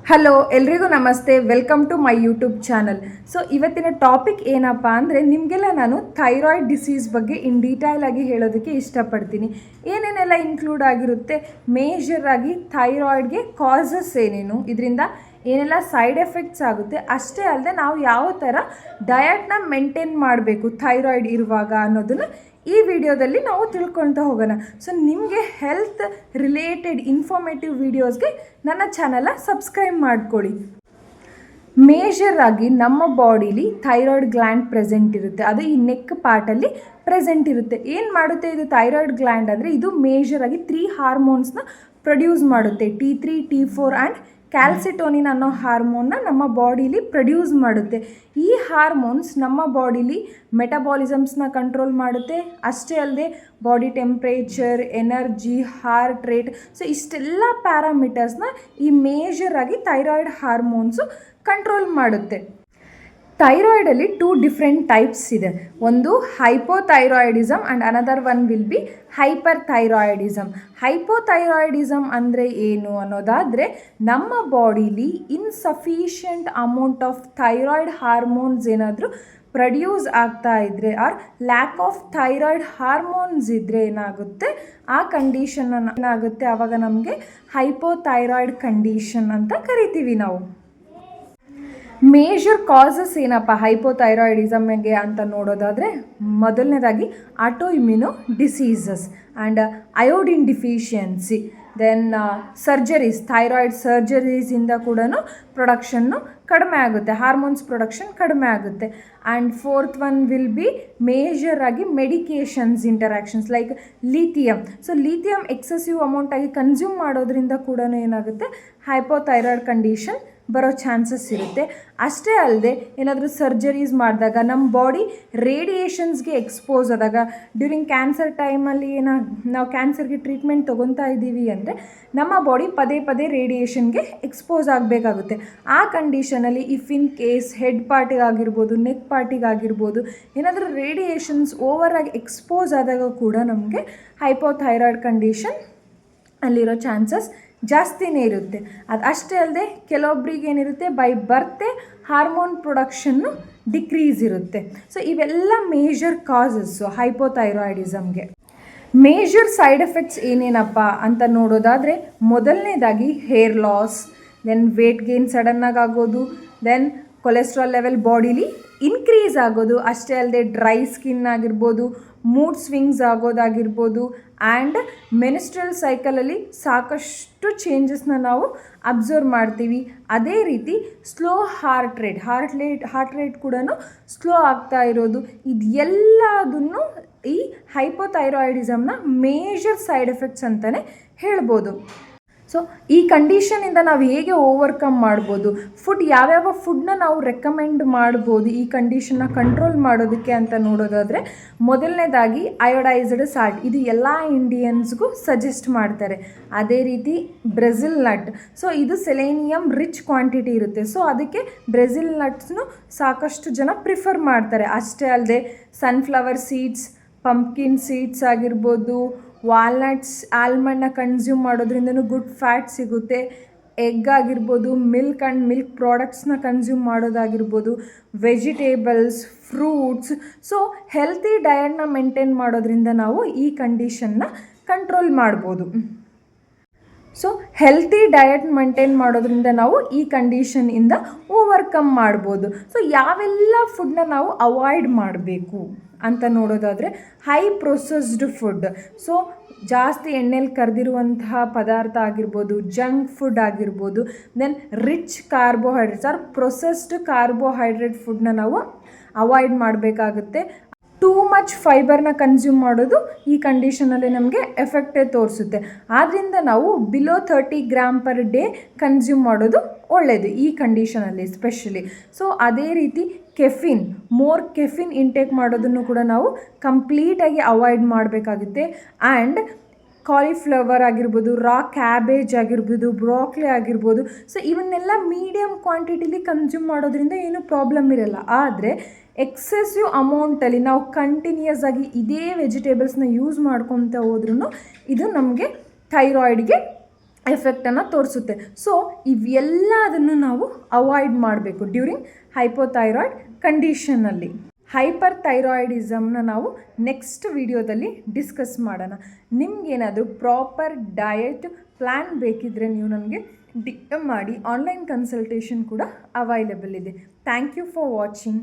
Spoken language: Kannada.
ಹಲೋ ಎಲ್ರಿಗೂ ನಮಸ್ತೆ, welcome to my YouTube channel. So ಇವತ್ತಿನ ಟಾಪಿಕ್ ಏನಪ್ಪ ಅಂದರೆ ನಿಮಗೆಲ್ಲ ನಾನು ಥೈರಾಯ್ಡ್ ಡಿಸೀಸ್ ಬಗ್ಗೆ ಇನ್ ಡೀಟೇಲ್ ಆಗಿ ಹೇಳೋದಕ್ಕೆ ಇಷ್ಟಪಡ್ತೀನಿ. ಏನೇನೆಲ್ಲ ಇನ್ಕ್ಲೂಡ್ ಆಗಿರುತ್ತೆ, ಮೇಜರ್ ಆಗಿ ಥೈರಾಯ್ಡ್ಗೆ ಕಾಸಸ್ ಏನೇನು, ಇದರಿಂದ ಏನೆಲ್ಲ ಸೈಡ್ ಎಫೆಕ್ಟ್ಸ್ ಆಗುತ್ತೆ, ಅಷ್ಟೇ ಅಲ್ಲದೆ ನಾವು ಯಾವ ಥರ ಡಯಟ್ನ ಮೇಂಟೈನ್ ಮಾಡಬೇಕು ಥೈರಾಯ್ಡ್ ಇರುವಾಗ ಅನ್ನೋದನ್ನು ಈ ವಿಡಿಯೋದಲ್ಲಿ ನಾವು ತಿಳ್ಕೊಳ್ತಾ ಹೋಗೋಣ. ಸೊ ನಿಮಗೆ ಹೆಲ್ತ್ ರಿಲೇಟೆಡ್ ಇನ್ಫಾರ್ಮೇಟಿವ್ ವೀಡಿಯೋಸ್ಗೆ ನನ್ನ ಚಾನಲ್ನ ಸಬ್ಸ್ಕ್ರೈಬ್ ಮಾಡ್ಕೊಳ್ಳಿ. ಮೇಜರ್ ಆಗಿ ನಮ್ಮ ಬಾಡಿಲಿ ಥೈರಾಯ್ಡ್ ಗ್ಲ್ಯಾಂಡ್ ಪ್ರೆಸೆಂಟ್ ಇರುತ್ತೆ. ಅದು ಈ ನೆಕ್ ಪಾರ್ಟಲ್ಲಿ ಪ್ರೆಸೆಂಟ್ ಇರುತ್ತೆ. ಏನು ಮಾಡುತ್ತೆ ಇದು ಥೈರಾಯ್ಡ್ ಗ್ಲ್ಯಾಂಡ್ ಅಂದರೆ, ಇದು ಮೇಜರ್ ಆಗಿ 3 ಹಾರ್ಮೋನ್ಸ್ನ ಪ್ರೊಡ್ಯೂಸ್ ಮಾಡುತ್ತೆ. T3, T4 ಆ್ಯಂಡ್ ಕ್ಯಾಲ್ಸಿಟೋನಿನ್ ಅನ್ನೋ ಹಾರ್ಮೋನ್ನ ನಮ್ಮ ಬಾಡಿಲಿ ಪ್ರೊಡ್ಯೂಸ್ ಮಾಡುತ್ತೆ. ಈ ಹಾರ್ಮೋನ್ಸ್ ನಮ್ಮ ಬಾಡಿಲಿ ಮೆಟಬಾಲಿಸಮ್ಸ್ನ ಕಂಟ್ರೋಲ್ ಮಾಡುತ್ತೆ. ಅಷ್ಟೇ ಅಲ್ಲದೆ body temperature, energy, heart rate, so ಇಷ್ಟೆಲ್ಲ ಪ್ಯಾರಾಮೀಟರ್ಸ್ನ ಈ ಮೇಜರ್ ಆಗಿ ಥೈರಾಯ್ಡ್ ಹಾರ್ಮೋನ್ಸು ಕಂಟ್ರೋಲ್ ಮಾಡುತ್ತೆ. ಥೈರಾಯ್ಡಲ್ಲಿ 2 ಡಿಫ್ರೆಂಟ್ ಟೈಪ್ಸ್ ಇದೆ. ಒಂದು hypothyroidism and another one will be hyperthyroidism. Hypothyroidism ಅಂದರೆ ಏನು ಅನ್ನೋದಾದರೆ, ನಮ್ಮ ಬಾಡಿಲಿ insufficient amount of thyroid hormones ಏನಾದರೂ ಪ್ರೊಡ್ಯೂಸ್ ಆಗ್ತಾ ಇದ್ದರೆ or lack of thyroid hormones ಇದ್ದರೆ ಏನಾಗುತ್ತೆ, ಆ ಕಂಡೀಷನ್ ಏನಾಗುತ್ತೆ, ಆವಾಗ ನಮಗೆ ಹೈಪೋಥೈರಾಯ್ಡ್ ಕಂಡೀಷನ್ ಅಂತ ಕರಿತೀವಿ ನಾವು. ಮೇಜರ್ ಕಾಸಸ್ ಏನಪ್ಪ ಹೈಪೋಥೈರಾಯ್ಡಿಸಮ್ಗೆ ಅಂತ ನೋಡೋದಾದರೆ, ಮೊದಲನೇದಾಗಿ autoimmune diseases and iodine deficiency, then surgeries, thyroid ಸರ್ಜರೀಸಿಂದ ಕೂಡ ಪ್ರೊಡಕ್ಷನ್ನು ಕಡಿಮೆ ಆಗುತ್ತೆ, ಹಾರ್ಮೋನ್ಸ್ ಪ್ರೊಡಕ್ಷನ್ ಕಡಿಮೆ ಆಗುತ್ತೆ. And fourth one will be major ಆಗಿ medications interactions like lithium. So lithium excessive ಅಮೌಂಟಾಗಿ ಕನ್ಸ್ಯೂಮ್ ಮಾಡೋದ್ರಿಂದ ಕೂಡ ಏನಾಗುತ್ತೆ, ಹೈಪೋಥೈರಾಯ್ಡ್ ಕಂಡೀಷನ್ ಬರೋ ಚಾನ್ಸಸ್ ಇರುತ್ತೆ. ಅಷ್ಟೇ ಅಲ್ಲದೆ ಏನಾದರೂ ಸರ್ಜರೀಸ್ ಮಾಡಿದಾಗ, ನಮ್ಮ ಬಾಡಿ ರೇಡಿಯೇಷನ್ಸ್ಗೆ ಎಕ್ಸ್ಪೋಸ್ ಆದಾಗ, ಡ್ಯೂರಿಂಗ್ ಕ್ಯಾನ್ಸರ್ ಟೈಮಲ್ಲಿ ನಾವು ಕ್ಯಾನ್ಸರ್ಗೆ ಟ್ರೀಟ್ಮೆಂಟ್ ತೊಗೊತಾ ಇದ್ದೀವಿ ಅಂದರೆ ನಮ್ಮ ಬಾಡಿ ಪದೇ ಪದೇ ರೇಡಿಯೇಷನ್ಗೆ ಎಕ್ಸ್ಪೋಸ್ ಆಗಬೇಕಾಗುತ್ತೆ. ಆ ಕಂಡೀಷನಲ್ಲಿ ಇಫ್ ಇನ್ ಕೇಸ್ ಹೆಡ್ ಪಾರ್ಟಿಗಾಗಿರ್ಬೋದು, ನೆಕ್ ಪಾರ್ಟಿಗಾಗಿರ್ಬೋದು ಏನಾದರೂ ರೇಡಿಯೇಷನ್ಸ್ ಓವರಾಗಿ ಎಕ್ಸ್ಪೋಸ್ ಆದಾಗ ಕೂಡ ನಮಗೆ ಹೈಪೋಥೈರಾಯ್ಡ್ ಕಂಡೀಷನ್ ಅಲ್ಲಿರೋ ಚಾನ್ಸಸ್ ಜಾಸ್ತಿನೇ ಇರುತ್ತೆ. ಅದು ಅಷ್ಟೇ ಅಲ್ಲದೆ ಕೆಲವೊಬ್ರಿಗೆ ಏನಿರುತ್ತೆ, by birth hormone production decrease ಇರುತ್ತೆ. ಸೊ ಇವೆಲ್ಲ ಮೇಜರ್ ಕಾಸಸ್ಸು ಹೈಪೋಥೈರಾಯ್ಡಿಸಮ್ಗೆ. ಮೇಜರ್ ಸೈಡ್ ಎಫೆಕ್ಟ್ಸ್ ಏನೇನಪ್ಪ ಅಂತ ನೋಡೋದಾದರೆ, ಮೊದಲನೇದಾಗಿ hair loss, then weight gain ಸಡನ್ನಾಗಿ ಆಗೋದು, ದೆನ್ ಕೊಲೆಸ್ಟ್ರಾಲ್ ಲೆವೆಲ್ ಬಾಡಿಲಿ ಇನ್ಕ್ರೀಸ್ ಆಗೋದು, ಅಷ್ಟೇ ಅಲ್ಲದೆ ಡ್ರೈ ಸ್ಕಿನ್ ಆಗಿರ್ಬೋದು, ಮೂಡ್ ಸ್ವಿಂಗ್ಸ್ ಆಗೋದಾಗಿರ್ಬೋದು, ಆ್ಯಂಡ್ ಮೆನ್ಸ್ಟ್ರಲ್ ಸೈಕಲಲ್ಲಿ ಸಾಕಷ್ಟು ಚೇಂಜಸ್ನ ನಾವು ಅಬ್ಸರ್ವ್ ಮಾಡ್ತೀವಿ. ಅದೇ ರೀತಿ ಸ್ಲೋ ಹಾರ್ಟ್ ರೇಟ್ ಕೂಡ ಸ್ಲೋ ಆಗ್ತಾ ಇರೋದು, ಇದೆಲ್ಲದನ್ನು ಈ ಹೈಪೋಥೈರಾಯ್ಡಿಸಮ್ನ ಮೇಜರ್ ಸೈಡ್ ಎಫೆಕ್ಟ್ಸ್ ಅಂತಲೇ ಹೇಳ್ಬೋದು. ಸೊ ಈ ಕಂಡೀಷನಿಂದ ನಾವು ಹೇಗೆ ಓವರ್ಕಮ್ ಮಾಡ್ಬೋದು, ಫುಡ್ ಯಾವ್ಯಾವ ಫುಡ್ನ ನಾವು ರೆಕಮೆಂಡ್ ಮಾಡ್ಬೋದು ಈ ಕಂಡೀಷನ್ನ ಕಂಟ್ರೋಲ್ ಮಾಡೋದಕ್ಕೆ ಅಂತ ನೋಡೋದಾದರೆ, ಮೊದಲನೇದಾಗಿ ಅಯೋಡೈಸ್ಡ್ ಸಾಲ್ಟ್, ಇದು ಎಲ್ಲ ಇಂಡಿಯನ್ಸ್ಗೂ ಸಜೆಸ್ಟ್ ಮಾಡ್ತಾರೆ. ಅದೇ ರೀತಿ ಬ್ರೆಜಿಲ್ ನಟ್, ಸೊ ಇದು ಸೆಲೇನಿಯಮ್ ರಿಚ್ ಕ್ವಾಂಟಿಟಿ ಇರುತ್ತೆ, ಸೊ ಅದಕ್ಕೆ ಬ್ರೆಜಿಲ್ ನಟ್ಸ್ನು ಸಾಕಷ್ಟು ಜನ ಪ್ರಿಫರ್ ಮಾಡ್ತಾರೆ. ಅಷ್ಟೇ ಅಲ್ಲದೆ ಸನ್ಫ್ಲವರ್ ಸೀಡ್ಸ್, ಪಂಪ್ಕಿನ್ ಸೀಡ್ಸ್ ಆಗಿರ್ಬೋದು, ವಾಲ್ನಟ್ಸ್, ಆಲ್ಮಂಡ್ನ ಕನ್ಸ್ಯೂಮ್ ಮಾಡೋದ್ರಿಂದನೂ ಗುಡ್ ಫ್ಯಾಟ್ ಸಿಗುತ್ತೆ. ಎಗ್ ಆಗಿರ್ಬೋದು, ಮಿಲ್ಕ್ ಆ್ಯಂಡ್ ಮಿಲ್ಕ್ ಪ್ರಾಡಕ್ಟ್ಸ್ನ ಕನ್ಸ್ಯೂಮ್ ಮಾಡೋದಾಗಿರ್ಬೋದು, ವೆಜಿಟೇಬಲ್ಸ್, ಫ್ರೂಟ್ಸ್. ಸೊ ಹೆಲ್ತಿ ಡಯಟ್ನ ಮೇಂಟೈನ್ ಮಾಡೋದ್ರಿಂದ ನಾವು ಈ ಕಂಡೀಷನ್ನ ಕಂಟ್ರೋಲ್ ಮಾಡ್ಬೋದು. ಸೊ ಹೆಲ್ತಿ ಡಯಟ್ ಮೇಂಟೈನ್ ಮಾಡೋದ್ರಿಂದ ನಾವು ಈ ಕಂಡೀಷನಿಂದ ಓವರ್ಕಮ್ ಮಾಡ್ಬೋದು. ಸೊ ಯಾವೆಲ್ಲ ಫುಡ್ನ ನಾವು ಅವಾಯ್ಡ್ ಮಾಡಬೇಕು ಅಂತ ನೋಡೋದಾದರೆ, ಹೈ ಪ್ರೊಸೆಸ್ಡ್ ಫುಡ್, ಸೊ ಜಾಸ್ತಿ ಎಣ್ಣೆಲಿ ಕರೆದಿರುವಂತಹ ಪದಾರ್ಥ ಆಗಿರ್ಬೋದು, ಜಂಕ್ ಫುಡ್ ಆಗಿರ್ಬೋದು, then rich carbohydrates or processed carbohydrate ಫುಡ್ನ ನಾವು ಅವಾಯ್ಡ್ ಮಾಡಬೇಕಾಗುತ್ತೆ. ಟೂ ಮಚ್ ಫೈಬರ್ನ ಕನ್ಸ್ಯೂಮ್ ಮಾಡೋದು ಈ ಕಂಡೀಷನಲ್ಲಿ ನಮಗೆ ಎಫೆಕ್ಟೇ ತೋರಿಸುತ್ತೆ. ಆದ್ದರಿಂದ ನಾವು below 30 gram per day consume ಮಾಡೋದು ಒಳ್ಳೆಯದು ಈ ಕಂಡೀಷನಲ್ಲಿ ಸ್ಪೆಷಲಿ. ಸೊ ಅದೇ ರೀತಿ ಮೋರ್ ಕೆಫಿನ್ ಇಂಟೇಕ್ ಮಾಡೋದನ್ನು ಕೂಡ ನಾವು ಕಂಪ್ಲೀಟಾಗಿ ಅವಾಯ್ಡ್ ಮಾಡಬೇಕಾಗುತ್ತೆ. ಆ್ಯಂಡ್ ಕಾಲಿಫ್ಲವರ್ ಆಗಿರ್ಬೋದು, ರಾ ಕ್ಯಾಬೇಜ್ ಆಗಿರ್ಬೋದು, ಬ್ರಾಕ್ಲಿ ಆಗಿರ್ಬೋದು, ಸೊ ಇವನ್ನೆಲ್ಲ ಮೀಡಿಯಮ್ ಕ್ವಾಂಟಿಟಿಲಿ ಕನ್ಸ್ಯೂಮ್ ಮಾಡೋದ್ರಿಂದ ಏನೂ ಪ್ರಾಬ್ಲಮ್ ಇರಲ್ಲ. ಆದರೆ ಎಕ್ಸೆಸಿವ್ ಅಮೌಂಟಲ್ಲಿ ನಾವು ಕಂಟಿನ್ಯೂಸ್ ಆಗಿ ಇದೇ ವೆಜಿಟೇಬಲ್ಸ್ನ ಯೂಸ್ ಮಾಡ್ಕೊತ ಹೋದ್ರೂ ಇದು ನಮಗೆ ಥೈರಾಯ್ಡ್ಗೆ ಎಫೆಕ್ಟನ್ನು ತೋರಿಸುತ್ತೆ. ಸೊ ಇವೆಲ್ಲದನ್ನು ನಾವು ಅವಾಯ್ಡ್ ಮಾಡಬೇಕು ಡ್ಯೂರಿಂಗ್ ಹೈಪೋಥೈರಾಯ್ಡ್ ಕಂಡೀಷನಲ್ಲಿ. ಹೈಪರ್ ಥೈರಾಯ್ಡಿಸಮ್ನ ನಾವು ನೆಕ್ಸ್ಟ್ ವಿಡಿಯೋದಲ್ಲಿ ಡಿಸ್ಕಸ್ ಮಾಡೋಣ. ನಿಮಗೇನಾದರೂ ಪ್ರಾಪರ್ ಡಯಟ್ ಪ್ಲ್ಯಾನ್ ಬೇಕಿದ್ದರೆ ನೀವು ನನಗೆ ಡಿ ಎಮ್ ಮಾಡಿ. ಆನ್ಲೈನ್ ಕನ್ಸಲ್ಟೇಷನ್ ಕೂಡ ಅವೈಲೇಬಲ್ ಇದೆ. Thank you for watching.